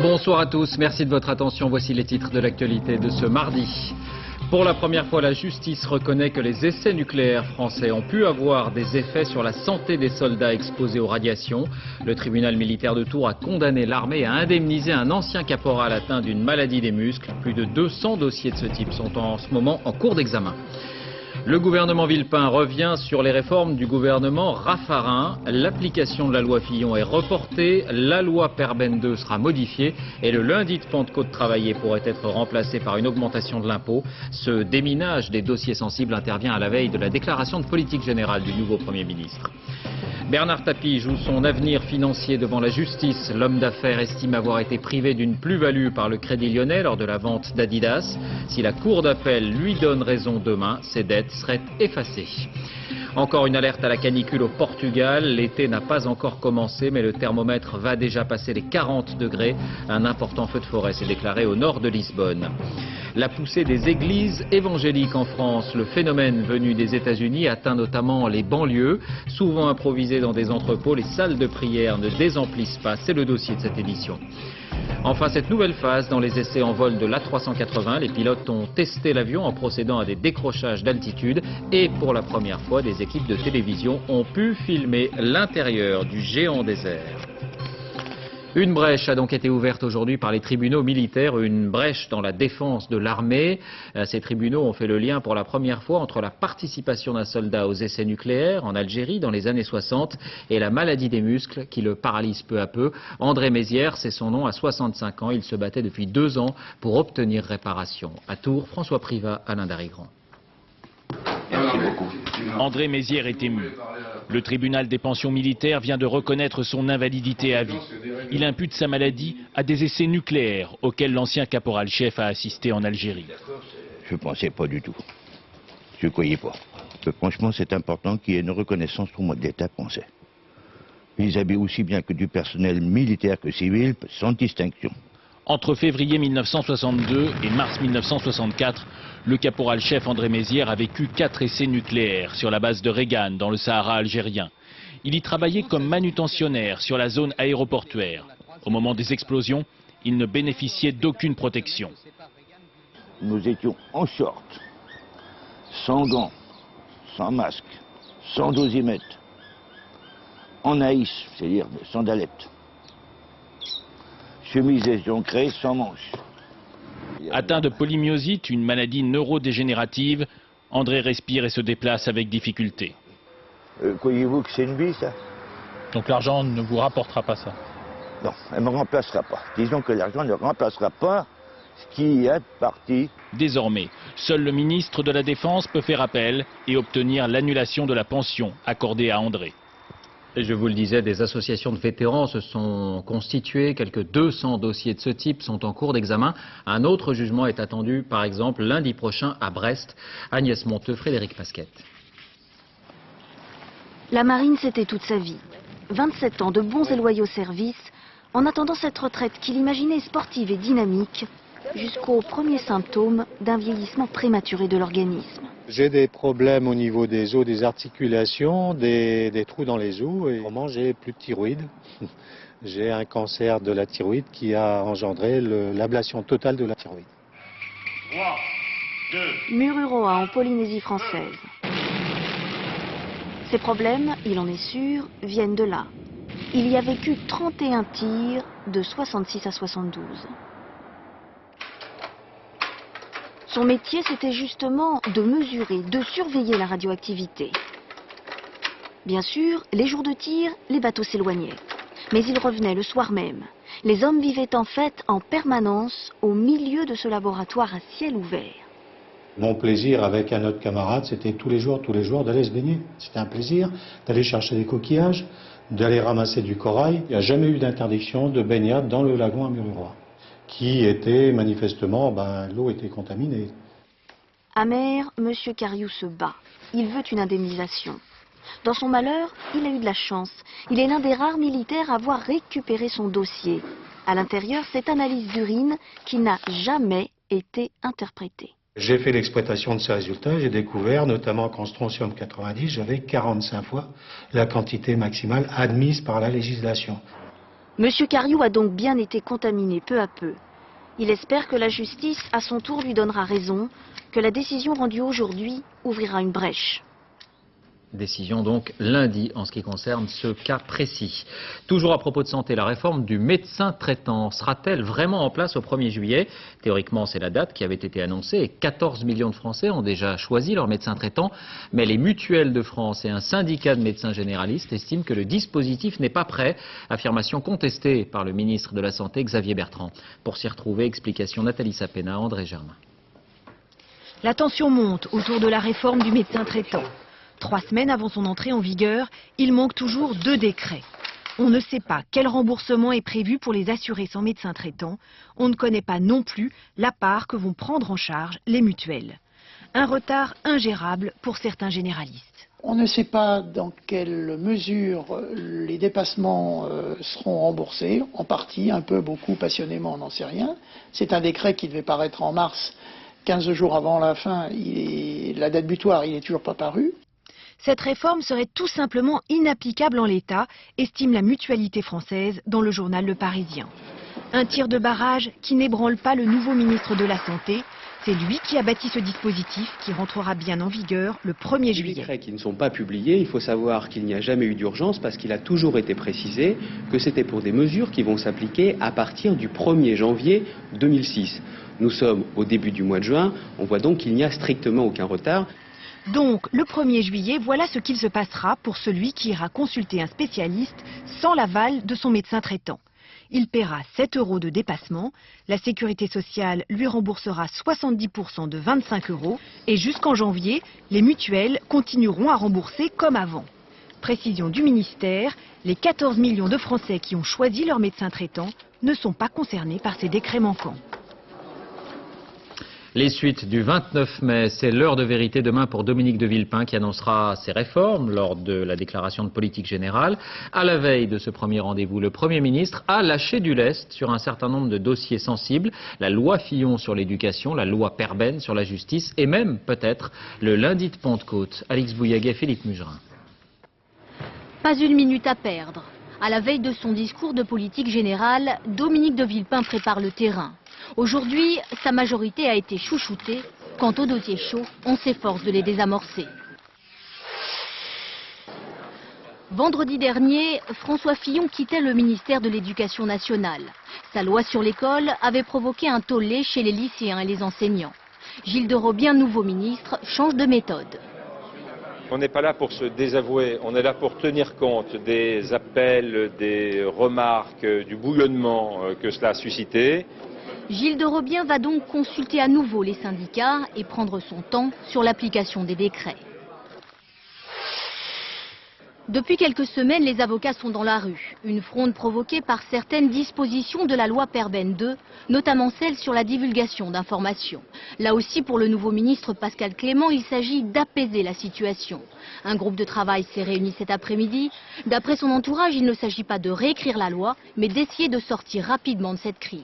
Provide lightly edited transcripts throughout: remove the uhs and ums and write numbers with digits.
Bonsoir à tous, merci de votre attention. Voici les titres de l'actualité de ce mardi. Pour la première fois, la justice reconnaît que les essais nucléaires français ont pu avoir des effets sur la santé des soldats exposés aux radiations. Le tribunal militaire de Tours a condamné l'armée à indemniser un ancien caporal atteint d'une maladie des muscles. Plus de 200 dossiers de ce type sont en ce moment en cours d'examen. Le gouvernement Villepin revient sur les réformes du gouvernement Raffarin. L'application de la loi Fillon est reportée, la loi Perben 2 sera modifiée et le lundi de Pentecôte travaillé pourrait être remplacé par une augmentation de l'impôt. Ce déminage des dossiers sensibles intervient à la veille de la déclaration de politique générale du nouveau Premier ministre. Bernard Tapie joue son avenir financier devant la justice. L'homme d'affaires estime avoir été privé d'une plus-value par le Crédit Lyonnais lors de la vente d'Adidas. Si la Cour d'appel lui donne raison demain, ses dettes seraient effacées. Encore une alerte à la canicule au Portugal. L'été n'a pas encore commencé, mais le thermomètre va déjà passer les 40 degrés. Un important feu de forêt s'est déclaré au nord de Lisbonne. La poussée des églises évangéliques en France. Le phénomène venu des États-Unis atteint notamment les banlieues. Souvent improvisées dans des entrepôts, les salles de prière ne désemplissent pas. C'est le dossier de cette édition. Enfin, cette nouvelle phase dans les essais en vol de l'A380, les pilotes ont testé l'avion en procédant à des décrochages d'altitude et pour la première fois, des équipes de télévision ont pu filmer l'intérieur du géant désert. Une brèche a donc été ouverte aujourd'hui par les tribunaux militaires, une brèche dans la défense de l'armée. Ces tribunaux ont fait le lien pour la première fois entre la participation d'un soldat aux essais nucléaires en Algérie dans les années 60 et la maladie des muscles qui le paralyse peu à peu. André Mézières, c'est son nom, à 65 ans. Il se battait depuis 2 ans pour obtenir réparation. À Tours, François Privat, Alain Darigrand. Merci beaucoup. André Mézières est ému. Le tribunal des pensions militaires vient de reconnaître son invalidité à vie. Il impute sa maladie à des essais nucléaires auxquels l'ancien caporal-chef a assisté en Algérie. Je ne pensais pas du tout. Je ne croyais pas. Franchement, c'est important qu'il y ait une reconnaissance pour moi de l'État français. Ils avaient aussi bien que du personnel militaire que civil, sans distinction. Entre février 1962 et mars 1964, le caporal-chef André Mézières a vécu 4 essais nucléaires sur la base de Regan, dans le Sahara algérien. Il y travaillait comme manutentionnaire sur la zone aéroportuaire. Au moment des explosions, il ne bénéficiait d'aucune protection. Nous étions en short, sans gants, sans masque, sans dosimètre, en naïs, c'est-à-dire sans sandalettes. Chemise éjoncrée sans manches. Atteint de polymyosite, une maladie neurodégénérative, André respire et se déplace avec difficulté. Croyez-vous que c'est une vie, ça? Donc l'argent ne vous rapportera pas ça? Non, elle ne me remplacera pas. Disons que l'argent ne remplacera pas ce qui est parti. Désormais, seul le ministre de la Défense peut faire appel et obtenir l'annulation de la pension accordée à André. Et je vous le disais, des associations de vétérans se sont constituées. Quelques 200 dossiers de ce type sont en cours d'examen. Un autre jugement est attendu, par exemple, lundi prochain à Brest. Agnès Monteux, Frédéric Pasquette. La marine, c'était toute sa vie. 27 ans de bons et loyaux services, en attendant cette retraite qu'il imaginait sportive et dynamique, jusqu'aux premiers symptômes d'un vieillissement prématuré de l'organisme. J'ai des problèmes au niveau des os, des articulations, des trous dans les os et vraiment j'ai plus de thyroïde. J'ai un cancer de la thyroïde qui a engendré l'ablation totale de la thyroïde. 3, 2... Mururoa en Polynésie française. Ces problèmes, il en est sûr, viennent de là. Il y a vécu 31 tirs de 66 à 72. Son métier, c'était justement de mesurer, de surveiller la radioactivité. Bien sûr, les jours de tir, les bateaux s'éloignaient. Mais ils revenaient le soir même. Les hommes vivaient en fait en permanence au milieu de ce laboratoire à ciel ouvert. Mon plaisir avec un autre camarade, c'était tous les jours d'aller se baigner. C'était un plaisir d'aller chercher des coquillages, d'aller ramasser du corail. Il n'y a jamais eu d'interdiction de baignade dans le lagon à Mururoa, qui était manifestement, l'eau était contaminée. Amer, M. Cariou se bat. Il veut une indemnisation. Dans son malheur, il a eu de la chance. Il est l'un des rares militaires à avoir récupéré son dossier. À l'intérieur, cette analyse d'urine qui n'a jamais été interprétée. J'ai fait l'exploitation de ces résultats. J'ai découvert notamment qu'en strontium 90, j'avais 45 fois la quantité maximale admise par la législation. Monsieur Cariou a donc bien été contaminé peu à peu. Il espère que la justice, à son tour, lui donnera raison, que la décision rendue aujourd'hui ouvrira une brèche. Décision donc lundi en ce qui concerne ce cas précis. Toujours à propos de santé, la réforme du médecin traitant sera-t-elle vraiment en place au 1er juillet? Théoriquement, c'est la date qui avait été annoncée et 14 millions de Français ont déjà choisi leur médecin traitant. Mais les mutuelles de France et un syndicat de médecins généralistes estiment que le dispositif n'est pas prêt. Affirmation contestée par le ministre de la Santé, Xavier Bertrand. Pour s'y retrouver, explication Nathalie Sapena, André Germain. La tension monte autour de la réforme du médecin traitant. 3 semaines avant son entrée en vigueur, il manque toujours 2 décrets. On ne sait pas quel remboursement est prévu pour les assurés sans médecin traitant. On ne connaît pas non plus la part que vont prendre en charge les mutuelles. Un retard ingérable pour certains généralistes. On ne sait pas dans quelle mesure les dépassements seront remboursés, en partie, un peu, beaucoup, passionnément, on n'en sait rien. C'est un décret qui devait paraître en mars, 15 jours avant la fin, la date butoir, il n'est toujours pas paru. Cette réforme serait tout simplement inapplicable en l'état, estime la mutualité française dans le journal Le Parisien. Un tir de barrage qui n'ébranle pas le nouveau ministre de la Santé. C'est lui qui a bâti ce dispositif qui rentrera bien en vigueur le 1er juillet. Les décrets qui ne sont pas publiés, il faut savoir qu'il n'y a jamais eu d'urgence parce qu'il a toujours été précisé que c'était pour des mesures qui vont s'appliquer à partir du 1er janvier 2006. Nous sommes au début du mois de juin, on voit donc qu'il n'y a strictement aucun retard. Donc, le 1er juillet, voilà ce qu'il se passera pour celui qui ira consulter un spécialiste sans l'aval de son médecin traitant. Il paiera 7 € de dépassement, la sécurité sociale lui remboursera 70% de 25 € et jusqu'en janvier, les mutuelles continueront à rembourser comme avant. Précision du ministère, les 14 millions de Français qui ont choisi leur médecin traitant ne sont pas concernés par ces décrets manquants. Les suites du 29 mai, c'est l'heure de vérité demain pour Dominique de Villepin qui annoncera ses réformes lors de la déclaration de politique générale. À la veille de ce premier rendez-vous, le Premier ministre a lâché du lest sur un certain nombre de dossiers sensibles. La loi Fillon sur l'éducation, la loi Perben sur la justice et même peut-être le lundi de Pentecôte. Alix Bouillaguet, Philippe Mugerin. Pas une minute à perdre. À la veille de son discours de politique générale, Dominique de Villepin prépare le terrain. Aujourd'hui, sa majorité a été chouchoutée. Quant aux dossiers chauds, on s'efforce de les désamorcer. Vendredi dernier, François Fillon quittait le ministère de l'Éducation nationale. Sa loi sur l'école avait provoqué un tollé chez les lycéens et les enseignants. Gilles de Robien, nouveau ministre, change de méthode. On n'est pas là pour se désavouer, on est là pour tenir compte des appels, des remarques, du bouillonnement que cela a suscité. Gilles de Robien va donc consulter à nouveau les syndicats et prendre son temps sur l'application des décrets. Depuis quelques semaines, les avocats sont dans la rue. Une fronde provoquée par certaines dispositions de la loi Perben 2, notamment celle sur la divulgation d'informations. Là aussi, pour le nouveau ministre Pascal Clément, il s'agit d'apaiser la situation. Un groupe de travail s'est réuni cet après-midi. D'après son entourage, il ne s'agit pas de réécrire la loi, mais d'essayer de sortir rapidement de cette crise.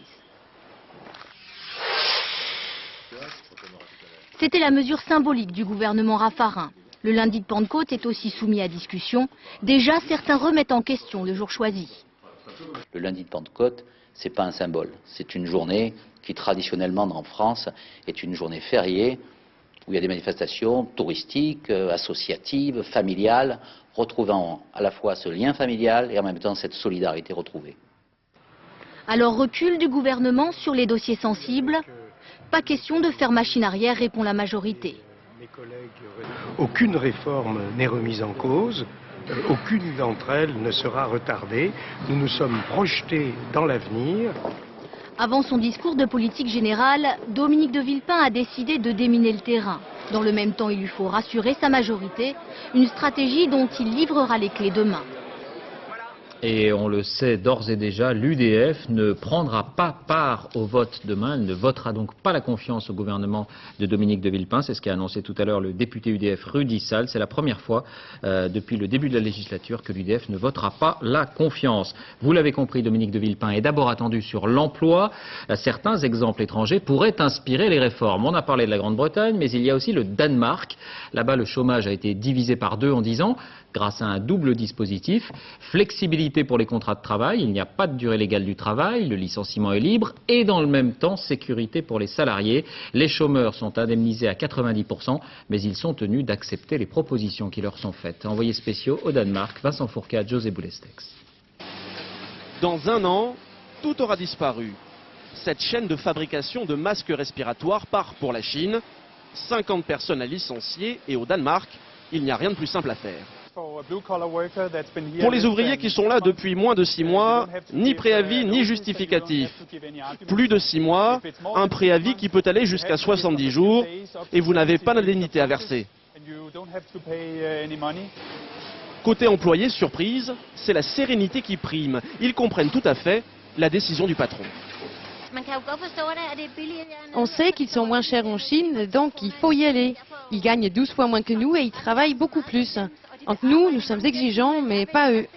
C'était la mesure symbolique du gouvernement Raffarin. Le lundi de Pentecôte est aussi soumis à discussion. Déjà, certains remettent en question le jour choisi. Le lundi de Pentecôte, ce n'est pas un symbole. C'est une journée qui, traditionnellement en France, est une journée fériée où il y a des manifestations touristiques, associatives, familiales, retrouvant à la fois ce lien familial et en même temps cette solidarité retrouvée. Alors, recul du gouvernement sur les dossiers sensibles. Pas question de faire machine arrière, répond la majorité. Aucune réforme n'est remise en cause, aucune d'entre elles ne sera retardée. Nous nous sommes projetés dans l'avenir. Avant son discours de politique générale, Dominique de Villepin a décidé de déminer le terrain. Dans le même temps, il lui faut rassurer sa majorité, une stratégie dont il livrera les clés demain. Et on le sait d'ores et déjà, l'UDF ne prendra pas part au vote demain. Elle ne votera donc pas la confiance au gouvernement de Dominique de Villepin. C'est ce qu'a annoncé tout à l'heure le député UDF Rudy Sall. C'est la première fois depuis le début de la législature que l'UDF ne votera pas la confiance. Vous l'avez compris, Dominique de Villepin est d'abord attendu sur l'emploi. Certains exemples étrangers pourraient inspirer les réformes. On a parlé de la Grande-Bretagne, mais il y a aussi le Danemark. Là-bas, le chômage a été divisé par 2 en 10 ans grâce à un double dispositif. Flexibilité flexibilité pour les contrats de travail, il n'y a pas de durée légale du travail, le licenciement est libre et dans le même temps, sécurité pour les salariés. Les chômeurs sont indemnisés à 90%, mais ils sont tenus d'accepter les propositions qui leur sont faites. Envoyés spéciaux au Danemark, Vincent Fourcade, José Boulestex. Dans un an, tout aura disparu. Cette chaîne de fabrication de masques respiratoires part pour la Chine. 50 personnes à licencier et au Danemark, il n'y a rien de plus simple à faire. Pour les ouvriers qui sont là depuis moins de 6 mois, ni préavis ni justificatif. Plus de 6 mois, un préavis qui peut aller jusqu'à 70 jours et vous n'avez pas d'indemnité à verser. Côté employés, surprise, c'est la sérénité qui prime. Ils comprennent tout à fait la décision du patron. On sait qu'ils sont moins chers en Chine, donc il faut y aller. Ils gagnent 12 fois moins que nous et ils travaillent beaucoup plus. Donc nous sommes exigeants, mais pas eux.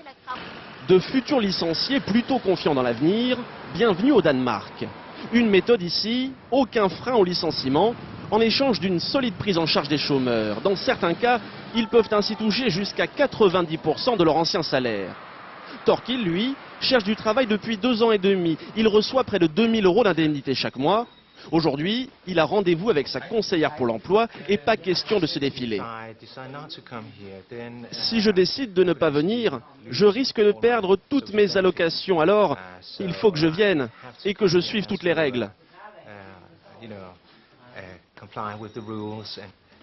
De futurs licenciés plutôt confiants dans l'avenir, bienvenue au Danemark. Une méthode ici, aucun frein au licenciement, en échange d'une solide prise en charge des chômeurs. Dans certains cas, ils peuvent ainsi toucher jusqu'à 90% de leur ancien salaire. Torkil, lui, cherche du travail depuis 2 ans et demi. Il reçoit près de 2000 € d'indemnité chaque mois. Aujourd'hui, il a rendez-vous avec sa conseillère pour l'emploi et pas question de se défiler. Si je décide de ne pas venir, je risque de perdre toutes mes allocations. Alors, il faut que je vienne et que je suive toutes les règles.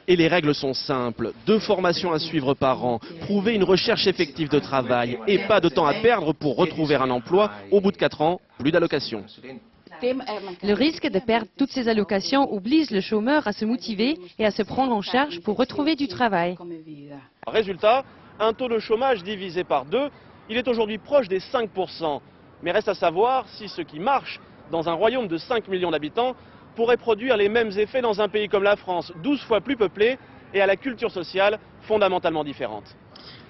Et les règles sont simples, 2 formations à suivre par an, prouver une recherche effective de travail et pas de temps à perdre pour retrouver un emploi. Au bout de 4 ans, plus d'allocations. Le risque de perdre toutes ces allocations oblige le chômeur à se motiver et à se prendre en charge pour retrouver du travail. Résultat, un taux de chômage divisé par 2, il est aujourd'hui proche des 5%. Mais reste à savoir si ce qui marche dans un royaume de 5 millions d'habitants pourrait produire les mêmes effets dans un pays comme la France, 12 fois plus peuplé et à la culture sociale fondamentalement différente.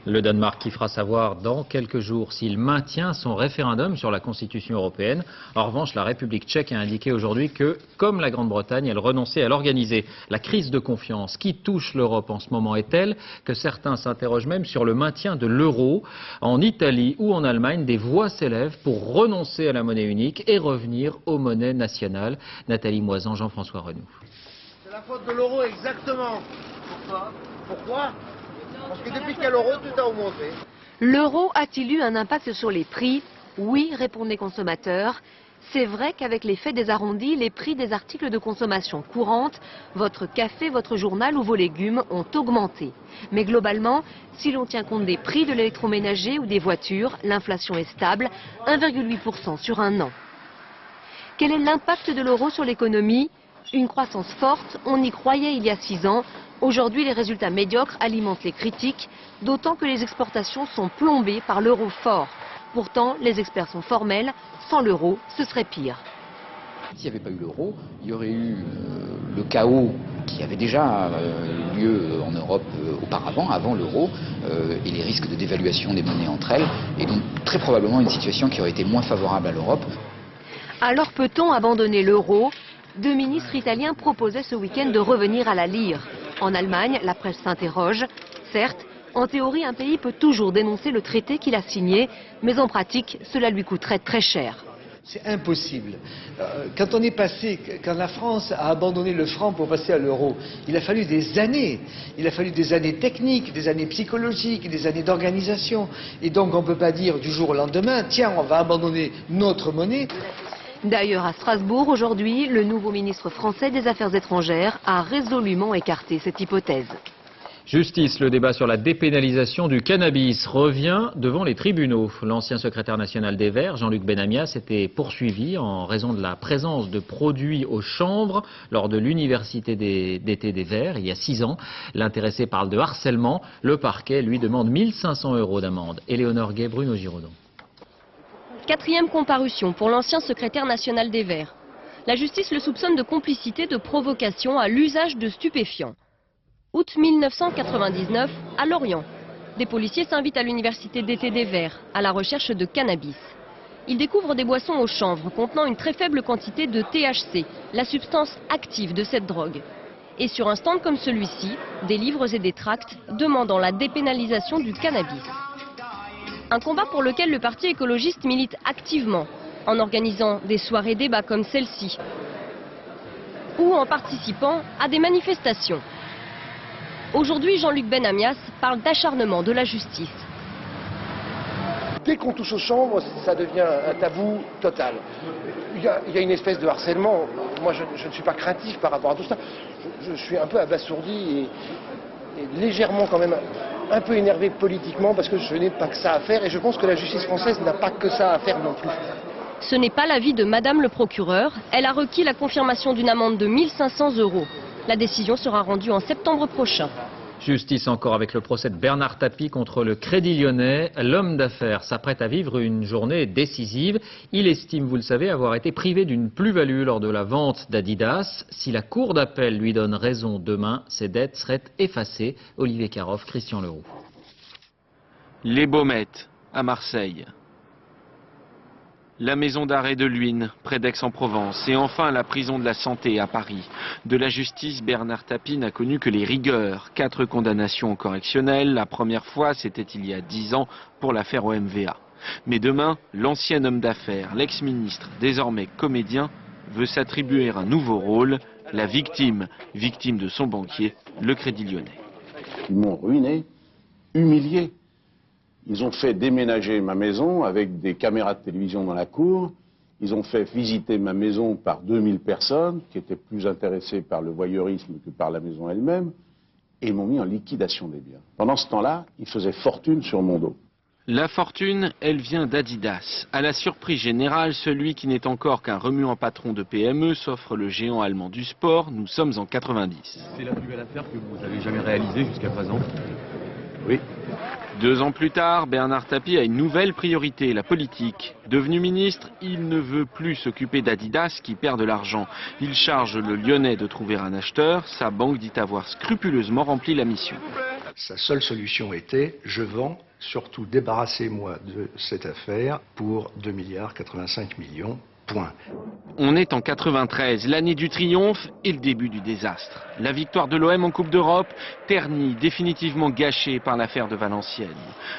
Le Danemark qui fera savoir dans quelques jours s'il maintient son référendum sur la Constitution européenne. En revanche, la République tchèque a indiqué aujourd'hui que, comme la Grande-Bretagne, elle renonçait à l'organiser. La crise de confiance qui touche l'Europe en ce moment est telle que certains s'interrogent même sur le maintien de l'euro. En Italie ou en Allemagne, des voix s'élèvent pour renoncer à la monnaie unique et revenir aux monnaies nationales. Nathalie Moisan, Jean-François Renou. C'est la faute de l'euro exactement. Pourquoi ? Parce que depuis qu'il y a l'euro, tout a augmenté. L'euro a-t-il eu un impact sur les prix? Oui, répondent les consommateurs. C'est vrai qu'avec l'effet des arrondis, les prix des articles de consommation courante, votre café, votre journal ou vos légumes ont augmenté. Mais globalement, si l'on tient compte des prix de l'électroménager ou des voitures, l'inflation est stable, 1,8% sur un an. Quel est l'impact de l'euro sur l'économie? Une croissance forte, on y croyait il y a 6 ans. Aujourd'hui, les résultats médiocres alimentent les critiques, d'autant que les exportations sont plombées par l'euro fort. Pourtant, les experts sont formels, sans l'euro, ce serait pire. S'il n'y avait pas eu l'euro, il y aurait eu le chaos qui avait déjà lieu en Europe auparavant, avant l'euro, et les risques de dévaluation des monnaies entre elles, et donc très probablement une situation qui aurait été moins favorable à l'Europe. Alors peut-on abandonner l'euro? 2 ministres italiens proposaient ce week-end de revenir à la lire. En Allemagne, la presse s'interroge. Certes, en théorie, un pays peut toujours dénoncer le traité qu'il a signé, mais en pratique, cela lui coûterait très cher. C'est impossible. Quand la France a abandonné le franc pour passer à l'euro, il a fallu des années. Il a fallu des années techniques, des années psychologiques, des années d'organisation. Et donc on ne peut pas dire du jour au lendemain, tiens, on va abandonner notre monnaie. D'ailleurs, à Strasbourg, aujourd'hui, le nouveau ministre français des Affaires étrangères a résolument écarté cette hypothèse. Justice, le débat sur la dépénalisation du cannabis revient devant les tribunaux. L'ancien secrétaire national des Verts, Jean-Luc Benamia, s'était poursuivi en raison de la présence de produits au chanvre lors de l'université d'été des Verts, il y a 6 ans. L'intéressé parle de harcèlement. Le parquet lui demande 1 500 € d'amende. Éléonore Gay, Bruno Giraudon. 4e comparution pour l'ancien secrétaire national des Verts. La justice le soupçonne de complicité de provocation à l'usage de stupéfiants. Août 1999, à Lorient. Des policiers s'invitent à l'université d'été des Verts, à la recherche de cannabis. Ils découvrent des boissons au chanvre contenant une très faible quantité de THC, la substance active de cette drogue. Et sur un stand comme celui-ci, des livres et des tracts demandant la dépénalisation du cannabis. Un combat pour lequel le Parti écologiste milite activement, en organisant des soirées débats comme celle-ci, ou en participant à des manifestations. Aujourd'hui, Jean-Luc Benamias parle d'acharnement de la justice. Dès qu'on touche aux chambres, ça devient un tabou total. Il y a une espèce de harcèlement. Moi, je ne suis pas craintif par rapport à tout ça. Je suis un peu abasourdi et légèrement quand même un peu énervé politiquement parce que je n'ai pas que ça à faire et je pense que la justice française n'a pas que ça à faire non plus. Ce n'est pas l'avis de Madame le procureur. Elle a requis la confirmation d'une amende de 1 500 €. La décision sera rendue en septembre prochain. Justice encore avec le procès de Bernard Tapie contre le Crédit Lyonnais. L'homme d'affaires s'apprête à vivre une journée décisive. Il estime, vous le savez, avoir été privé d'une plus-value lors de la vente d'Adidas. Si la cour d'appel lui donne raison demain, ses dettes seraient effacées. Olivier Caroff, Christian Leroux. Les Baumettes, à Marseille. La maison d'arrêt de Luynes, près d'Aix-en-Provence, et enfin la prison de la Santé à Paris. De la justice, Bernard Tapie n'a connu que les rigueurs. 4 condamnations correctionnelles. La première fois, c'était il y a 10 ans pour l'affaire OMVA. Mais demain, l'ancien homme d'affaires, l'ex-ministre, désormais comédien, veut s'attribuer un nouveau rôle, la victime de son banquier, le Crédit Lyonnais. Ils m'ont ruiné, humilié. Ils ont fait déménager ma maison avec des caméras de télévision dans la cour. Ils ont fait visiter ma maison par 2000 personnes qui étaient plus intéressées par le voyeurisme que par la maison elle-même. Et ils m'ont mis en liquidation des biens. Pendant ce temps-là, ils faisaient fortune sur mon dos. La fortune, elle vient d'Adidas. À la surprise générale, celui qui n'est encore qu'un remuant patron de PME s'offre le géant allemand du sport. Nous sommes en 90. C'est la plus belle affaire que vous avez jamais réalisée jusqu'à présent? Oui. 2 ans plus tard, Bernard Tapie a une nouvelle priorité, la politique. Devenu ministre, il ne veut plus s'occuper d'Adidas qui perd de l'argent. Il charge le Lyonnais de trouver un acheteur. Sa banque dit avoir scrupuleusement rempli la mission. Sa seule solution était, je vends, surtout débarrassez-moi de cette affaire pour 2,85 milliards. Point. On est en 93, l'année du triomphe et le début du désastre. La victoire de l'OM en Coupe d'Europe, ternie, définitivement gâchée par l'affaire de Valenciennes.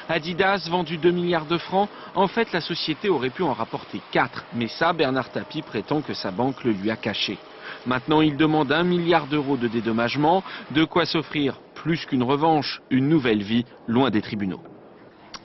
Adidas, vendu 2 milliards de francs, en fait la société aurait pu en rapporter 4. Mais ça, Bernard Tapie prétend que sa banque le lui a caché. Maintenant, il demande 1 milliard d'euros de dédommagement, de quoi s'offrir plus qu'une revanche, une nouvelle vie, loin des tribunaux.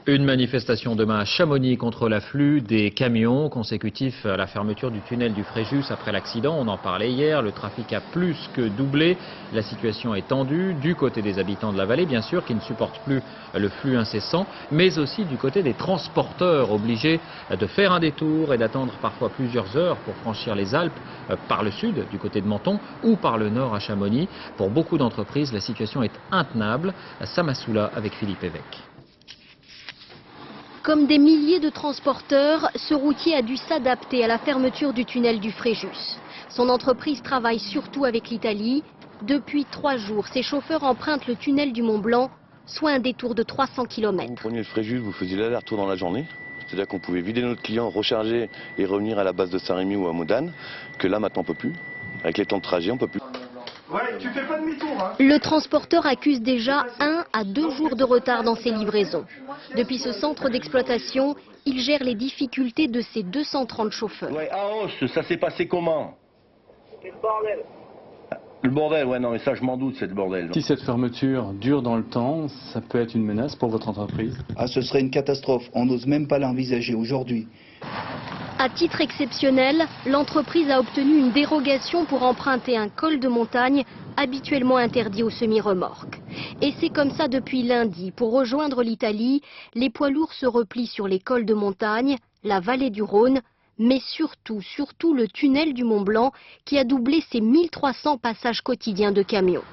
Une manifestation demain à Chamonix contre l'afflux des camions consécutif à la fermeture du tunnel du Fréjus après l'accident. On en parlait hier, le trafic a plus que doublé. La situation est tendue du côté des habitants de la vallée, bien sûr, qui ne supportent plus le flux incessant, mais aussi du côté des transporteurs obligés de faire un détour et d'attendre parfois plusieurs heures pour franchir les Alpes par le sud, du côté de Menton, ou par le nord à Chamonix. Pour beaucoup d'entreprises, la situation est intenable. Samassoula avec Philippe Évêque. Comme des milliers de transporteurs, ce routier a dû s'adapter à la fermeture du tunnel du Fréjus. Son entreprise travaille surtout avec l'Italie. Depuis 3 jours, ses chauffeurs empruntent le tunnel du Mont Blanc, soit un détour de 300 km. Vous preniez le Fréjus, vous faisiez l'aller-retour dans la journée. C'est-à-dire qu'on pouvait vider notre client, recharger et revenir à la base de Saint-Rémy ou à Modane, que là maintenant on ne peut plus. Avec les temps de trajet, on ne peut plus. Ouais, tu fais pas demi-tour, hein. Le transporteur accuse déjà 1 à 2 jours de retard dans ses livraisons. Depuis ce centre d'exploitation, il gère les difficultés de ses 230 chauffeurs. Ouais, à Auch, ça s'est passé comment? Quel bordel. Le bordel, ouais, non, mais ça je m'en doute, c'est le bordel. Si cette fermeture dure dans le temps, ça peut être une menace pour votre entreprise? Ah, ce serait une catastrophe. On n'ose même pas l'envisager aujourd'hui. À titre exceptionnel, l'entreprise a obtenu une dérogation pour emprunter un col de montagne habituellement interdit aux semi-remorques. Et c'est comme ça depuis lundi. Pour rejoindre l'Italie, les poids lourds se replient sur les cols de montagne, la vallée du Rhône, mais surtout le tunnel du Mont Blanc qui a doublé ses 1300 passages quotidiens de camions.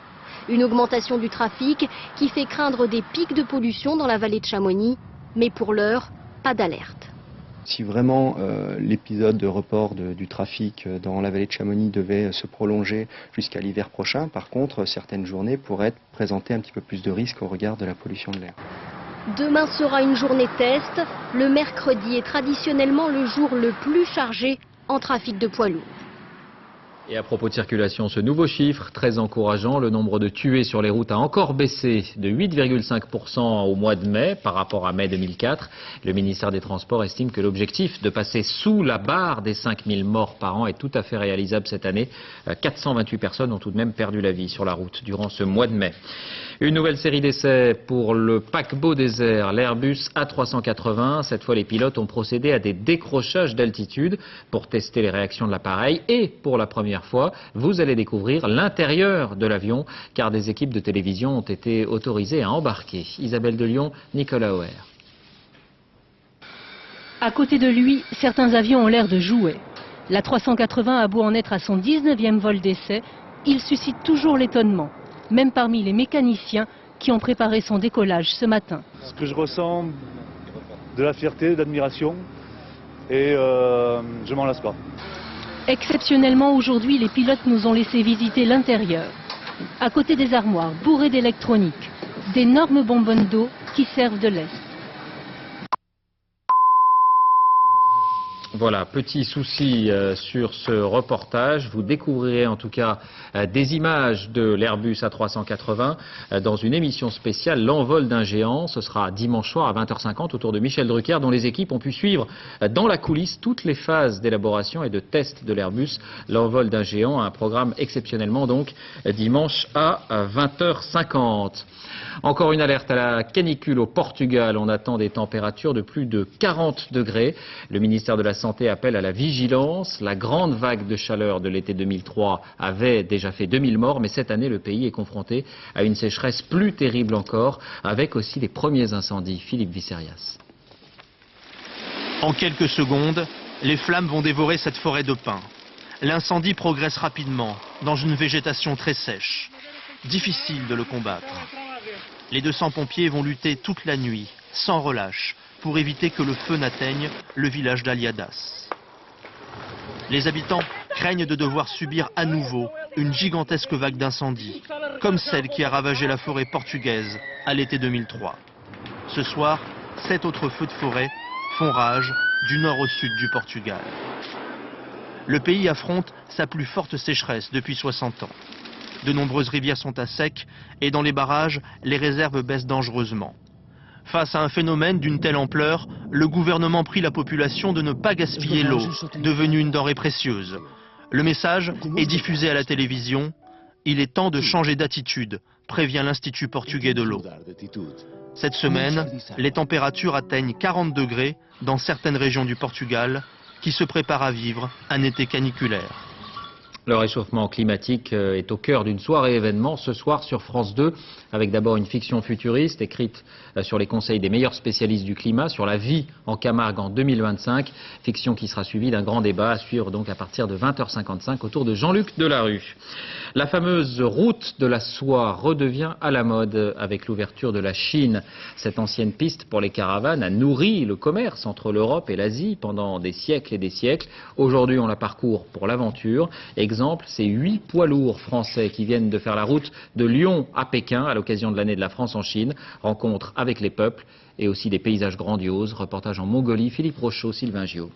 Une augmentation du trafic qui fait craindre des pics de pollution dans la vallée de Chamonix, mais pour l'heure, pas d'alerte. Si vraiment l'épisode de report du trafic dans la vallée de Chamonix devait se prolonger jusqu'à l'hiver prochain, par contre, certaines journées pourraient présenter un petit peu plus de risques au regard de la pollution de l'air. Demain sera une journée test. Le mercredi est traditionnellement le jour le plus chargé en trafic de poids lourds. Et à propos de circulation, ce nouveau chiffre, très encourageant, le nombre de tués sur les routes a encore baissé de 8,5% au mois de mai par rapport à mai 2004. Le ministère des Transports estime que l'objectif de passer sous la barre des 5000 morts par an est tout à fait réalisable cette année. 428 personnes ont tout de même perdu la vie sur la route durant ce mois de mai. Une nouvelle série d'essais pour le paquebot désert, l'Airbus A380. Cette fois, les pilotes ont procédé à des décrochages d'altitude pour tester les réactions de l'appareil. Et pour la première fois, vous allez découvrir l'intérieur de l'avion, car des équipes de télévision ont été autorisées à embarquer. Isabelle Delion, Nicolas Oher. À côté de lui, certains avions ont l'air de jouets. L'A380 a beau en être à son 19e vol d'essai, il suscite toujours l'étonnement, même parmi les mécaniciens qui ont préparé son décollage ce matin. Ce que je ressens, de la fierté, de l'admiration, et je m'en lasse pas. Exceptionnellement, aujourd'hui, les pilotes nous ont laissé visiter l'intérieur. À côté des armoires bourrées d'électronique, d'énormes bonbonnes d'eau qui servent de lest. Voilà, petit souci sur ce reportage. Vous découvrirez en tout cas des images de l'Airbus A380 dans une émission spéciale, L'envol d'un géant. Ce sera dimanche soir à 20h50 autour de Michel Drucker, dont les équipes ont pu suivre dans la coulisse toutes les phases d'élaboration et de test de l'Airbus. L'envol d'un géant, un programme exceptionnellement donc dimanche à 20h50. Encore une alerte à la canicule au Portugal. On attend des températures de plus de 40 degrés. Le ministère de la Santé appelle à la vigilance. La grande vague de chaleur de l'été 2003 avait déjà fait 2000 morts, mais cette année, le pays est confronté à une sécheresse plus terrible encore, avec aussi les premiers incendies. Philippe Visserias. En quelques secondes, les flammes vont dévorer cette forêt de pins. L'incendie progresse rapidement, dans une végétation très sèche. Difficile de le combattre. Les 200 pompiers vont lutter toute la nuit, sans relâche, pour éviter que le feu n'atteigne le village d'Aliadas. Les habitants craignent de devoir subir à nouveau une gigantesque vague d'incendie, comme celle qui a ravagé la forêt portugaise à l'été 2003. Ce soir, 7 autres feux de forêt font rage du nord au sud du Portugal. Le pays affronte sa plus forte sécheresse depuis 60 ans. De nombreuses rivières sont à sec et dans les barrages, les réserves baissent dangereusement. Face à un phénomène d'une telle ampleur, le gouvernement prie la population de ne pas gaspiller l'eau, devenue une denrée précieuse. Le message est diffusé à la télévision. Il est temps de changer d'attitude, prévient l'Institut portugais de l'eau. Cette semaine, les températures atteignent 40 degrés dans certaines régions du Portugal, qui se préparent à vivre un été caniculaire. Le réchauffement climatique est au cœur d'une soirée événement ce soir sur France 2, avec d'abord une fiction futuriste écrite sur les conseils des meilleurs spécialistes du climat, sur la vie en Camargue en 2025, fiction qui sera suivie d'un grand débat à suivre donc à partir de 20h55 autour de Jean-Luc Delarue. La fameuse route de la soie redevient à la mode avec l'ouverture de la Chine. Cette ancienne piste pour les caravanes a nourri le commerce entre l'Europe et l'Asie pendant des siècles et des siècles. Aujourd'hui, on la parcourt pour l'aventure. Exemple, ces 8 poids lourds français qui viennent de faire la route de Lyon à Pékin à l'occasion de l'année de la France en Chine. Rencontre avec les peuples et aussi des paysages grandioses. Reportage en Mongolie, Philippe Rochaud, Sylvain Gillaume.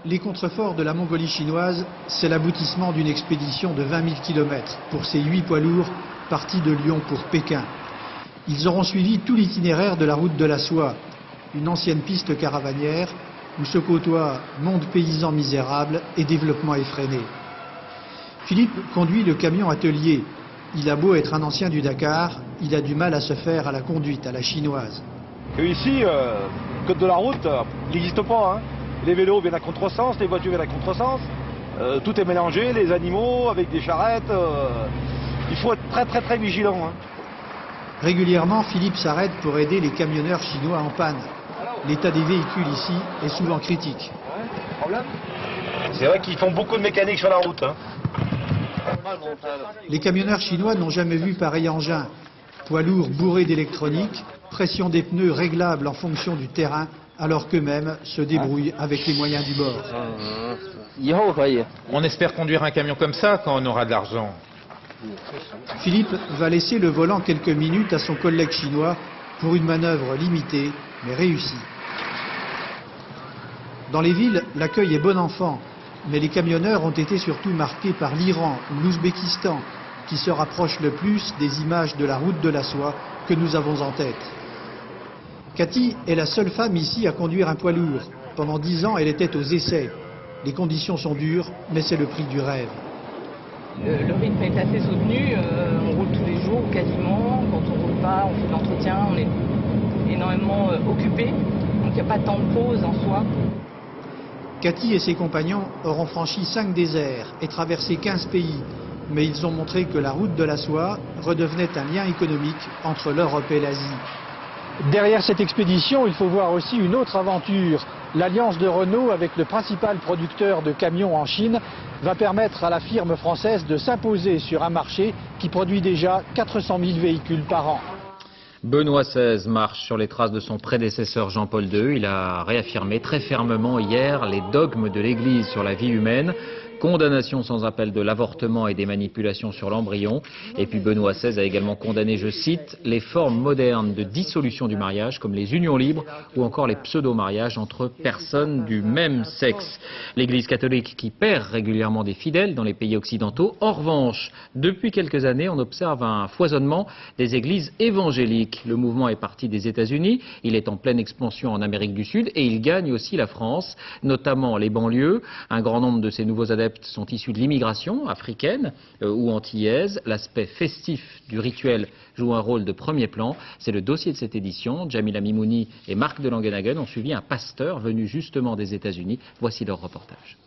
Les contreforts de la Mongolie chinoise, c'est l'aboutissement d'une expédition de 20 000 km pour ces 8 poids lourds partis de Lyon pour Pékin. Ils auront suivi tout l'itinéraire de la route de la soie, une ancienne piste caravanière où se côtoient monde paysan misérable et développement effréné. Philippe conduit le camion atelier. Il a beau être un ancien du Dakar, il a du mal à se faire à la conduite, à la chinoise. Ici, code de la route, il n'existe pas. Les vélos viennent à contresens, les voitures viennent à contresens. Tout est mélangé, les animaux avec des charrettes. Il faut être très vigilant. Régulièrement, Philippe s'arrête pour aider les camionneurs chinois en panne. L'état des véhicules ici est souvent critique. C'est vrai qu'ils font beaucoup de mécanique sur la route. Les camionneurs chinois n'ont jamais vu pareil engin. Poids lourds bourrés d'électronique, pression des pneus réglable en fonction du terrain, alors qu'eux-mêmes se débrouillent avec les moyens du bord. On espère conduire un camion comme ça quand on aura de l'argent. Philippe va laisser le volant quelques minutes à son collègue chinois pour une manœuvre limitée, mais réussie. Dans les villes, l'accueil est bon enfant. Mais les camionneurs ont été surtout marqués par l'Iran ou l'Ouzbékistan, qui se rapprochent le plus des images de la route de la soie que nous avons en tête. Cathy est la seule femme ici à conduire un poids lourd. Pendant 10 ans, elle était aux essais. Les conditions sont dures, mais c'est le prix du rêve. Le rythme est assez soutenu, on roule tous les jours quasiment. Quand on roule pas, on fait de l'entretien, on est énormément occupé, donc il n'y a pas tant de pause en soi. Cathy et ses compagnons auront franchi 5 déserts et traversé 15 pays, mais ils ont montré que la route de la soie redevenait un lien économique entre l'Europe et l'Asie. Derrière cette expédition, il faut voir aussi une autre aventure. L'alliance de Renault avec le principal producteur de camions en Chine va permettre à la firme française de s'imposer sur un marché qui produit déjà 400 000 véhicules par an. Benoît XVI marche sur les traces de son prédécesseur Jean-Paul II. Il a réaffirmé très fermement hier les dogmes de l'Église sur la vie humaine. Condamnation sans appel de l'avortement et des manipulations sur l'embryon. Et puis Benoît XVI a également condamné, je cite, les formes modernes de dissolution du mariage comme les unions libres ou encore les pseudo-mariages entre personnes du même sexe. L'Église catholique qui perd régulièrement des fidèles dans les pays occidentaux. En revanche, depuis quelques années, on observe un foisonnement des églises évangéliques. Le mouvement est parti des États-Unis, il est en pleine expansion en Amérique du Sud et il gagne aussi la France, notamment les banlieues. Un grand nombre de ces nouveaux adeptes sont issus de l'immigration africaine ou antillaise. L'aspect festif du rituel joue un rôle de premier plan. C'est le dossier de cette édition. Jamila Mimouni et Marc de Langenhagen ont suivi un pasteur venu justement des États-Unis. Voici leur reportage.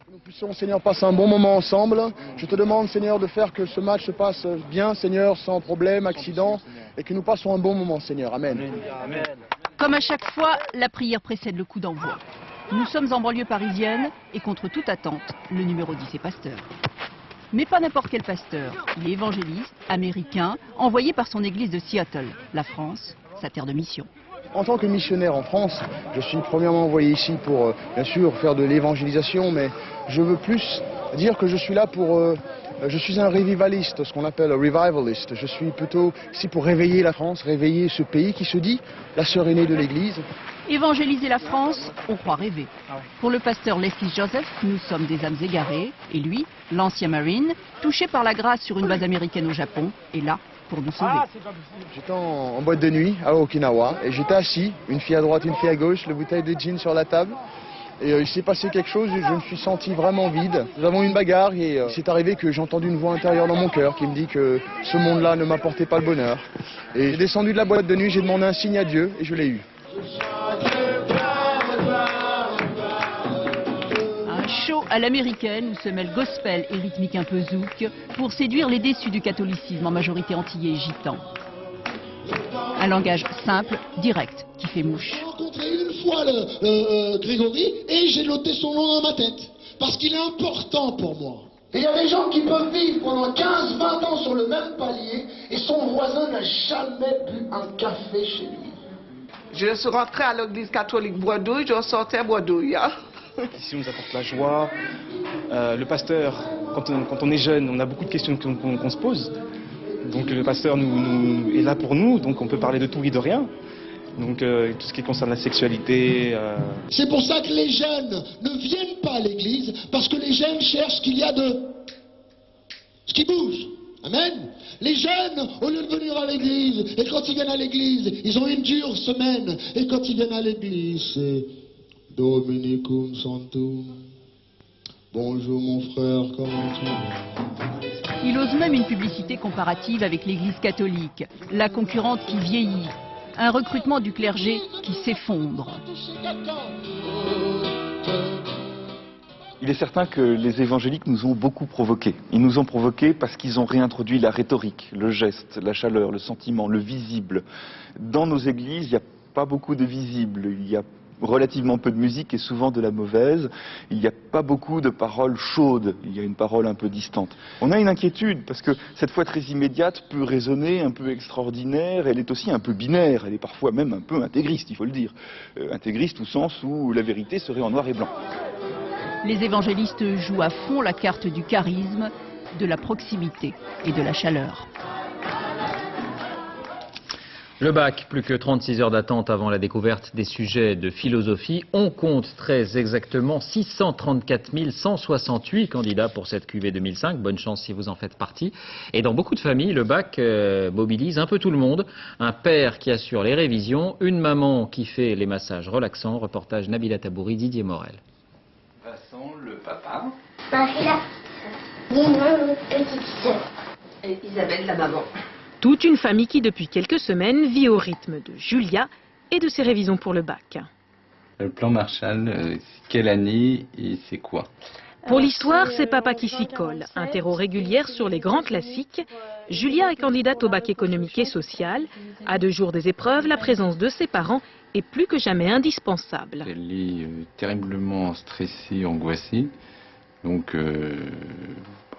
Que nous puissions, Seigneur, passer un bon moment ensemble. Je te demande, Seigneur, de faire que ce match se passe bien, Seigneur, sans problème, accident, et que nous passions un bon moment, Seigneur. Amen. Amen. Comme à chaque fois, la prière précède le coup d'envoi. Nous sommes en banlieue parisienne et contre toute attente, le numéro 10 est pasteur. Mais pas n'importe quel pasteur. Il est évangéliste, américain, envoyé par son église de Seattle, la France, sa terre de mission. En tant que missionnaire en France, je suis premièrement envoyé ici pour, bien sûr, faire de l'évangélisation, mais je veux plus dire que je suis là pour... je suis un revivaliste, ce qu'on appelle un revivalist. Je suis plutôt ici pour réveiller la France, réveiller ce pays qui se dit la sœur aînée de l'Église. Évangéliser la France, on croit rêver. Pour le pasteur Leslie Joseph, nous sommes des âmes égarées, et lui, l'ancien Marine, touché par la grâce sur une base américaine au Japon, est là pour nous sauver. J'étais en boîte de nuit à Okinawa, et j'étais assis, une fille à droite, une fille à gauche, le bouteille de gin sur la table. Et il s'est passé quelque chose et je me suis senti vraiment vide. Nous avons eu une bagarre et c'est arrivé que j'ai entendu une voix intérieure dans mon cœur qui me dit que ce monde-là ne m'apportait pas le bonheur. Et j'ai descendu de la boîte de nuit, j'ai demandé un signe à Dieu et je l'ai eu. Un show à l'américaine où se mêlent gospel et rythmique un peu zouk pour séduire les déçus du catholicisme en majorité antillais et gitan. Un langage simple, direct, qui fait mouche. J'ai rencontré une fois Grégory et j'ai noté son nom dans ma tête. Parce qu'il est important pour moi. Et il y a des gens qui peuvent vivre pendant 15-20 ans sur le même palier et son voisin n'a jamais bu un café chez lui. Je suis rentrée à l'église catholique Boisdouille, je sortais à Boisdouille. Hein? Ici, on nous apporte la joie. Le pasteur, quand on est jeune, on a beaucoup de questions qu'on se pose. Donc le pasteur est là pour nous, donc on peut parler de tout et de rien. Donc tout ce qui concerne la sexualité. C'est pour ça que les jeunes ne viennent pas à l'église, parce que les jeunes cherchent ce qu'il y a de... ce qui bouge. Amen. Les jeunes, au lieu de venir à l'église, et quand ils viennent à l'église, ils ont une dure semaine. Et quand ils viennent à l'église, c'est Dominicum Santum. Bonjour mon frère, comment tu vas? Il ose même une publicité comparative avec l'église catholique, la concurrente qui vieillit, un recrutement du clergé qui s'effondre. Il est certain que les évangéliques nous ont beaucoup provoqués. Ils nous ont provoqués parce qu'ils ont réintroduit la rhétorique, le geste, la chaleur, le sentiment, le visible. Dans nos églises, il n'y a pas beaucoup de visible. Il y a relativement peu de musique et souvent de la mauvaise. Il n'y a pas beaucoup de paroles chaudes. Il y a une parole un peu distante. On a une inquiétude parce que cette foi très immédiate peut résonner un peu extraordinaire. Elle est aussi un peu binaire. Elle est parfois même un peu intégriste, il faut le dire. Intégriste au sens où la vérité serait en noir et blanc. Les évangélistes jouent à fond la carte du charisme, de la proximité et de la chaleur. Le bac, plus que 36 heures d'attente avant la découverte des sujets de philosophie. On compte très exactement 634 168 candidats pour cette QV 2005. Bonne chance si vous en faites partie. Et dans beaucoup de familles, le bac mobilise un peu tout le monde. Un père qui assure les révisions, une maman qui fait les massages relaxants. Reportage Nabila Tabouri, Didier Morel. Vincent, le papa. Marie, la petite sœur. Et Isabelle, la maman. Toute une famille qui, depuis quelques semaines, vit au rythme de Julia et de ses révisions pour le bac. Le plan Marshall, quelle année et c'est quoi? Pour l'histoire, c'est papa qui s'y colle. Interro régulière sur les grands classiques. Julia est candidate au bac économique et social. À 2 jours des épreuves, la présence de ses parents est plus que jamais indispensable. Elle est terriblement stressée, angoissée. Donc,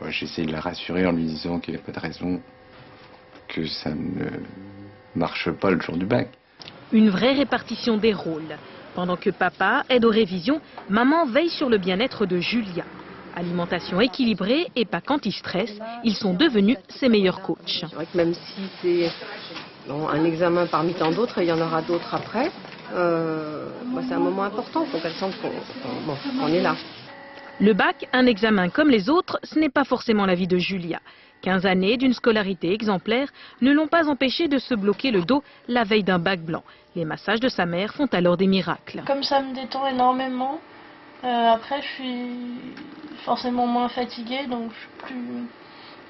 j'essaie de la rassurer en lui disant qu'il n'y a pas de raison que ça ne marche pas le jour du bac. Une vraie répartition des rôles. Pendant que papa aide aux révisions, maman veille sur le bien-être de Julia. Alimentation équilibrée et pas qu'anti-stress, ils sont devenus ses meilleurs coachs. C'est vrai que même si c'est un examen parmi tant d'autres, il y en aura d'autres après, c'est un moment important, il faut qu'elle sente qu'on est là. Le bac, un examen comme les autres, ce n'est pas forcément la vie de Julia. 15 années d'une scolarité exemplaire ne l'ont pas empêché de se bloquer le dos la veille d'un bac blanc. Les massages de sa mère font alors des miracles. Comme ça me détend énormément, après je suis forcément moins fatiguée, donc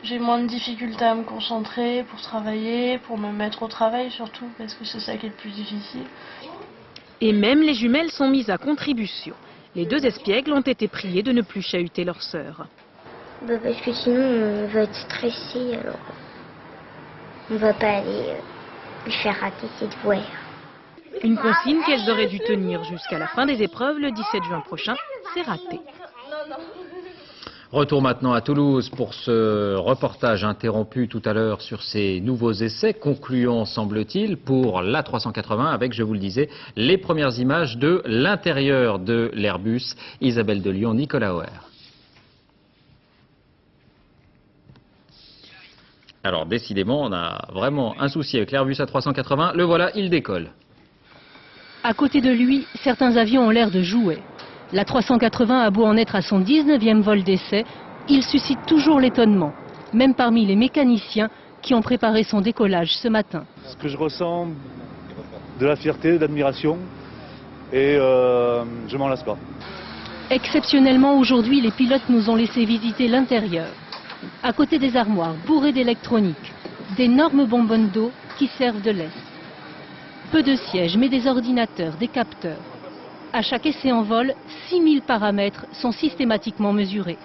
j'ai moins de difficultés à me concentrer pour travailler, pour me mettre au travail surtout, parce que c'est ça qui est le plus difficile. Et même les jumelles sont mises à contribution. Les 2 espiègles ont été priées de ne plus chahuter leur sœur. Parce que sinon on va être stressé, alors on va pas aller lui faire rater ses devoirs. Une consigne qu'elles auraient dû tenir jusqu'à la fin des épreuves le 17 juin prochain, c'est raté. Retour maintenant à Toulouse pour ce reportage interrompu tout à l'heure sur ces nouveaux essais, concluant semble-t-il pour l'A380 avec, je vous le disais, les premières images de l'intérieur de l'Airbus. Isabelle de Lyon, Nicolas Auer. Alors décidément, on a vraiment un souci avec l'Airbus A380. Le voilà, il décolle. À côté de lui, certains avions ont l'air de jouets. L'A380 a beau en être à son 19e vol d'essai, il suscite toujours l'étonnement, même parmi les mécaniciens qui ont préparé son décollage ce matin. Ce que je ressens, de la fierté, de l'admiration, et je m'en lasse pas. Exceptionnellement aujourd'hui, les pilotes nous ont laissé visiter l'intérieur. À côté des armoires bourrées d'électronique, d'énormes bonbonnes d'eau qui servent de lest. Peu de sièges, mais des ordinateurs, des capteurs. À chaque essai en vol, 6000 paramètres sont systématiquement mesurés.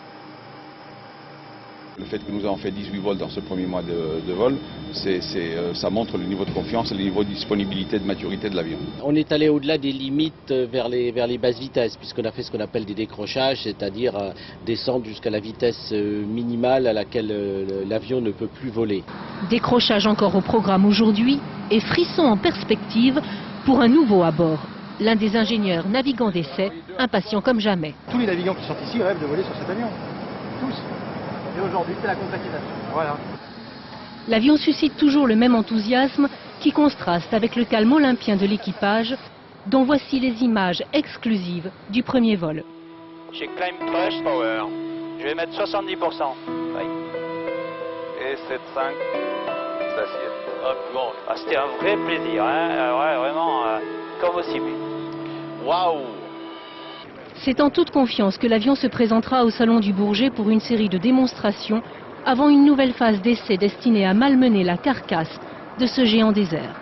Le fait que nous avons fait 18 vols dans ce premier mois de vol, ça montre le niveau de confiance et le niveau de disponibilité, de maturité de l'avion. On est allé au-delà des limites vers les basses vitesses, puisqu'on a fait ce qu'on appelle des décrochages, c'est-à-dire descendre jusqu'à la vitesse minimale à laquelle l'avion ne peut plus voler. Décrochage encore au programme aujourd'hui et frisson en perspective pour un nouveau à bord. L'un des ingénieurs navigants d'essai, impatient comme jamais. Tous les navigants qui sont ici rêvent de voler sur cet avion. Tous. Et aujourd'hui, c'est la concrétisation. Voilà. L'avion suscite toujours le même enthousiasme qui contraste avec le calme olympien de l'équipage, dont voici les images exclusives du premier vol. Chez Climb Thrust Power, je vais mettre 70%. Oui. Et 7,5, s'assied. Hop, bon. Ah, c'était un vrai plaisir, hein. Ouais, vraiment, comme au Cibu. Waouh! C'est en toute confiance que l'avion se présentera au Salon du Bourget pour une série de démonstrations avant une nouvelle phase d'essai destinée à malmener la carcasse de ce géant des airs.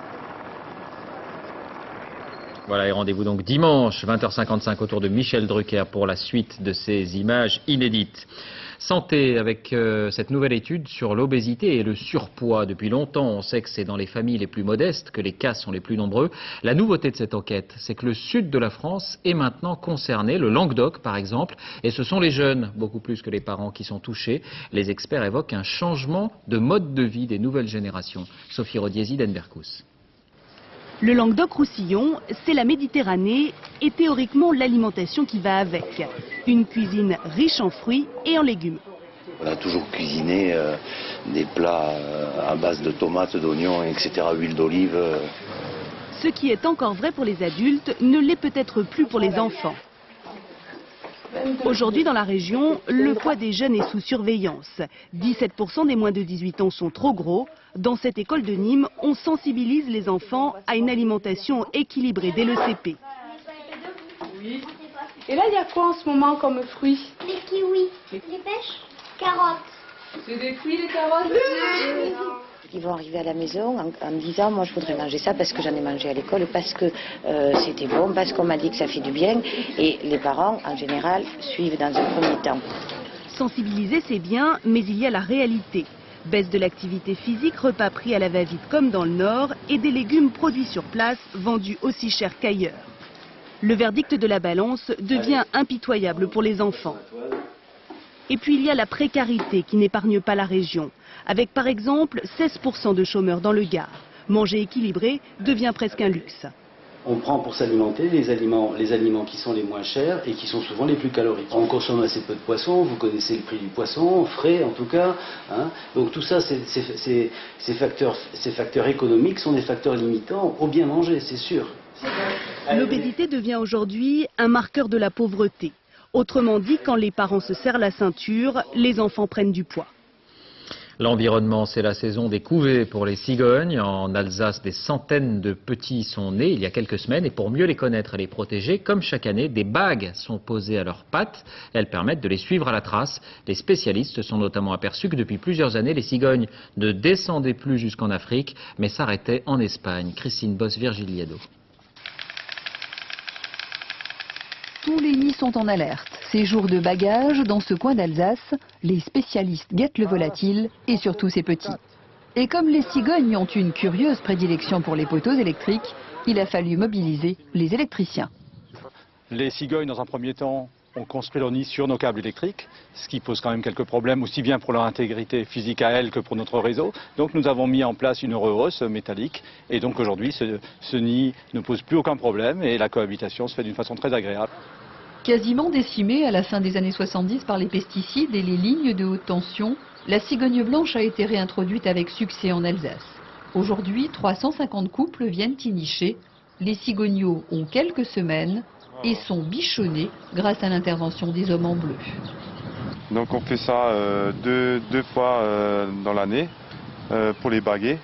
Voilà, et rendez-vous donc dimanche 20h55 autour de Michel Drucker pour la suite de ces images inédites. Santé avec cette nouvelle étude sur l'obésité et le surpoids. Depuis longtemps, on sait que c'est dans les familles les plus modestes que les cas sont les plus nombreux. La nouveauté de cette enquête, c'est que le sud de la France est maintenant concerné, le Languedoc par exemple, et ce sont les jeunes, beaucoup plus que les parents, qui sont touchés. Les experts évoquent un changement de mode de vie des nouvelles générations. Sophie Rodiesi d'Envercous. Le Languedoc-Roussillon, c'est la Méditerranée et théoriquement l'alimentation qui va avec. Une cuisine riche en fruits et en légumes. On a toujours cuisiné des plats à base de tomates, d'oignons, etc., huile d'olive. Ce qui est encore vrai pour les adultes ne l'est peut-être plus pour les enfants. Aujourd'hui, dans la région, le poids des jeunes est sous surveillance. 17% des moins de 18 ans sont trop gros. Dans cette école de Nîmes, on sensibilise les enfants à une alimentation équilibrée dès le CP. Oui. Et là, il y a quoi en ce moment comme fruits? Les kiwis, les pêches, carottes. C'est des fruits, les carottes? Ils vont arriver à la maison en me disant, moi je voudrais manger ça parce que j'en ai mangé à l'école, parce que c'était bon, parce qu'on m'a dit que ça fait du bien. Et les parents, en général, suivent dans un premier temps. Sensibiliser, c'est bien, mais il y a la réalité. Baisse de l'activité physique, repas pris à la va-vite comme dans le Nord, et des légumes produits sur place, vendus aussi cher qu'ailleurs. Le verdict de la balance devient impitoyable pour les enfants. Et puis il y a la précarité qui n'épargne pas la région, avec par exemple 16% de chômeurs dans le Gard. Manger équilibré devient presque un luxe. On prend pour s'alimenter les aliments qui sont les moins chers et qui sont souvent les plus caloriques. On consomme assez peu de poissons, vous connaissez le prix du poisson, frais en tout cas. Hein. Donc tout ça, ces facteurs économiques sont des facteurs limitants au bien manger, c'est sûr. L'obésité devient aujourd'hui un marqueur de la pauvreté. Autrement dit, quand les parents se serrent la ceinture, les enfants prennent du poids. L'environnement, c'est la saison des couvées pour les cigognes. En Alsace, des centaines de petits sont nés il y a quelques semaines. Et pour mieux les connaître et les protéger, comme chaque année, des bagues sont posées à leurs pattes. Elles permettent de les suivre à la trace. Les spécialistes se sont notamment aperçus que depuis plusieurs années, les cigognes ne descendaient plus jusqu'en Afrique, mais s'arrêtaient en Espagne. Christine Boss-Virgiliado. Tous les nids sont en alerte. Séjour de bagages dans ce coin d'Alsace, les spécialistes guettent le volatile et surtout ses petits. Et comme les cigognes ont une curieuse prédilection pour les poteaux électriques, il a fallu mobiliser les électriciens. Les cigognes, dans un premier temps, ont construit leur nid sur nos câbles électriques, ce qui pose quand même quelques problèmes, aussi bien pour leur intégrité physique à elles que pour notre réseau. Donc nous avons mis en place une rehausse métallique et donc aujourd'hui ce nid ne pose plus aucun problème et la cohabitation se fait d'une façon très agréable. Quasiment décimée à la fin des années 70 par les pesticides et les lignes de haute tension, la cigogne blanche a été réintroduite avec succès en Alsace. Aujourd'hui, 350 couples viennent y nicher. Les cigogneaux ont quelques semaines et sont bichonnés grâce à l'intervention des hommes en bleu. Donc on fait ça deux fois dans l'année pour les baguer.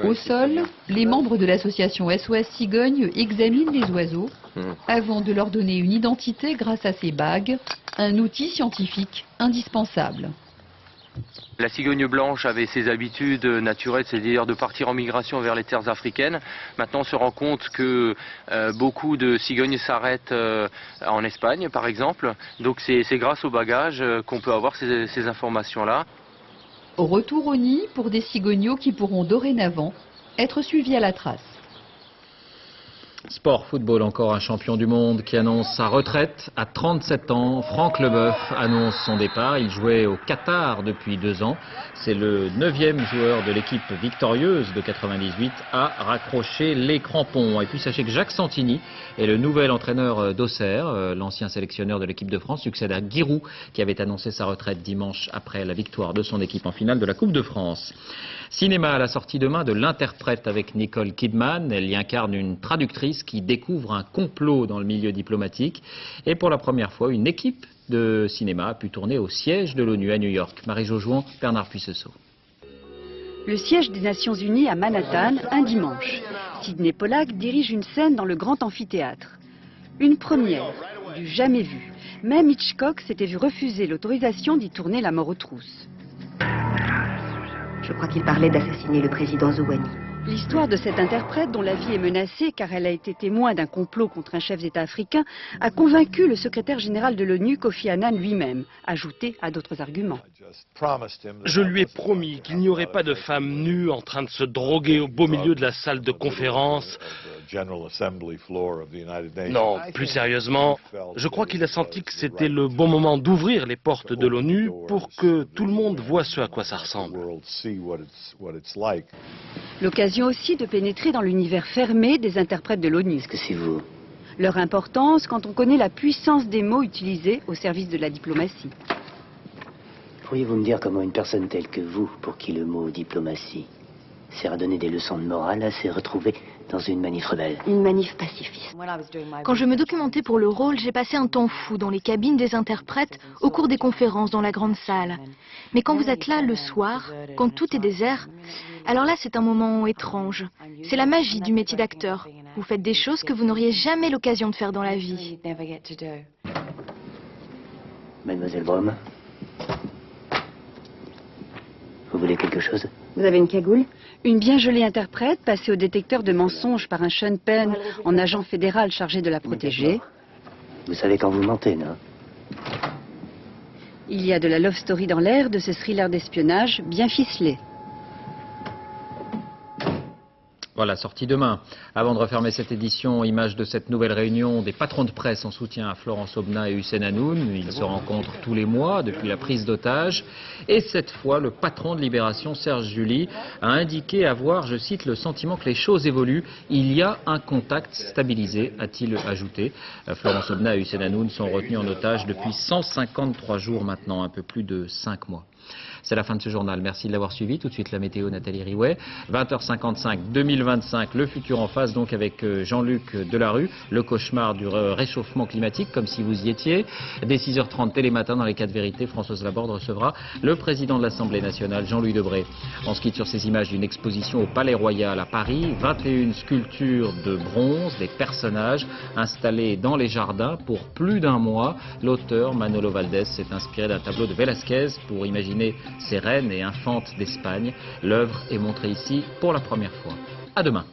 Au sol, les membres de l'association SOS Cigogne examinent les oiseaux avant de leur donner une identité grâce à ces bagues, un outil scientifique indispensable. La cigogne blanche avait ses habitudes naturelles, c'est-à-dire de partir en migration vers les terres africaines. Maintenant, on se rend compte que beaucoup de cigognes s'arrêtent en Espagne, par exemple. Donc c'est grâce au bagage qu'on peut avoir ces informations-là. Retour au nid pour des cigogneaux qui pourront dorénavant être suivis à la trace. Sport, football, encore un champion du monde qui annonce sa retraite à 37 ans. Franck Leboeuf annonce son départ. Il jouait au Qatar depuis 2 ans. C'est le 9e joueur de l'équipe victorieuse de 98 à raccrocher les crampons. Et puis sachez que Jacques Santini est le nouvel entraîneur d'Auxerre. L'ancien sélectionneur de l'équipe de France succède à Giroud qui avait annoncé sa retraite dimanche après la victoire de son équipe en finale de la Coupe de France. Cinéma à la sortie demain de L'Interprète avec Nicole Kidman. Elle y incarne une traductrice qui découvre un complot dans le milieu diplomatique. Et pour la première fois, une équipe de cinéma a pu tourner au siège de l'ONU à New York. Marie-Jo Jouan, Bernard Puissesseau. Le siège des Nations Unies à Manhattan, un dimanche. Sidney Pollack dirige une scène dans le grand amphithéâtre. Une première, du jamais vu. Même Hitchcock s'était vu refuser l'autorisation d'y tourner La mort aux trousses. Je crois qu'il parlait d'assassiner le président Zouani. L'histoire de cette interprète, dont la vie est menacée car elle a été témoin d'un complot contre un chef d'État africain, a convaincu le secrétaire général de l'ONU, Kofi Annan lui-même, ajouté à d'autres arguments. Je lui ai promis qu'il n'y aurait pas de femmes nues en train de se droguer au beau milieu de la salle de conférence. Non, plus sérieusement, je crois qu'il a senti que c'était le bon moment d'ouvrir les portes de l'ONU pour que tout le monde voit ce à quoi ça ressemble. L'occasion aussi de pénétrer dans l'univers fermé des interprètes de l'ONU. Est-ce que c'est vous? Leur importance quand on connaît la puissance des mots utilisés au service de la diplomatie. Pourriez-vous me dire comment une personne telle que vous, pour qui le mot diplomatie sert à donner des leçons de morale, s'est retrouvée dans une manif rebelle? Une manif pacifiste. Quand je me documentais pour le rôle, j'ai passé un temps fou dans les cabines des interprètes, au cours des conférences dans la grande salle. Mais quand vous êtes là le soir, quand tout est désert, alors là c'est un moment étrange. C'est la magie du métier d'acteur. Vous faites des choses que vous n'auriez jamais l'occasion de faire dans la vie. Mademoiselle Brom, vous voulez quelque chose? Vous avez une cagoule? Une bien jolie interprète passée au détecteur de mensonges par un Sean Penn en agent fédéral chargé de la protéger. Vous savez quand vous mentez, non? Il y a de la love story dans l'air de ce thriller d'espionnage bien ficelé. Voilà, sortie demain. Avant de refermer cette édition, image de cette nouvelle réunion des patrons de presse en soutien à Florence Aubenas et Hussein Hanoun. Ils se rencontrent tous les mois depuis la prise d'otage. Et cette fois, le patron de Libération, Serge July, a indiqué avoir, je cite, le sentiment que les choses évoluent. Il y a un contact stabilisé, a-t-il ajouté. Florence Aubenas et Hussein Hanoun sont retenus en otage depuis 153 jours maintenant, un peu plus de 5 mois. C'est la fin de ce journal. Merci de l'avoir suivi. Tout de suite, la météo, Nathalie Riouet. 20h55, 2025, le futur en face, donc avec Jean-Luc Delarue. Le cauchemar du réchauffement climatique, comme si vous y étiez. Dès 6h30, Télématin, dans les 4 vérités, Françoise Laborde recevra le président de l'Assemblée nationale, Jean-Louis Debré. On se quitte sur ces images d'une exposition au Palais Royal à Paris. 21 sculptures de bronze, des personnages installés dans les jardins pour plus d'un mois. L'auteur, Manolo Valdés, s'est inspiré d'un tableau de Velázquez pour imaginer ces reines et infantes d'Espagne. L'œuvre est montrée ici pour la première fois. À demain.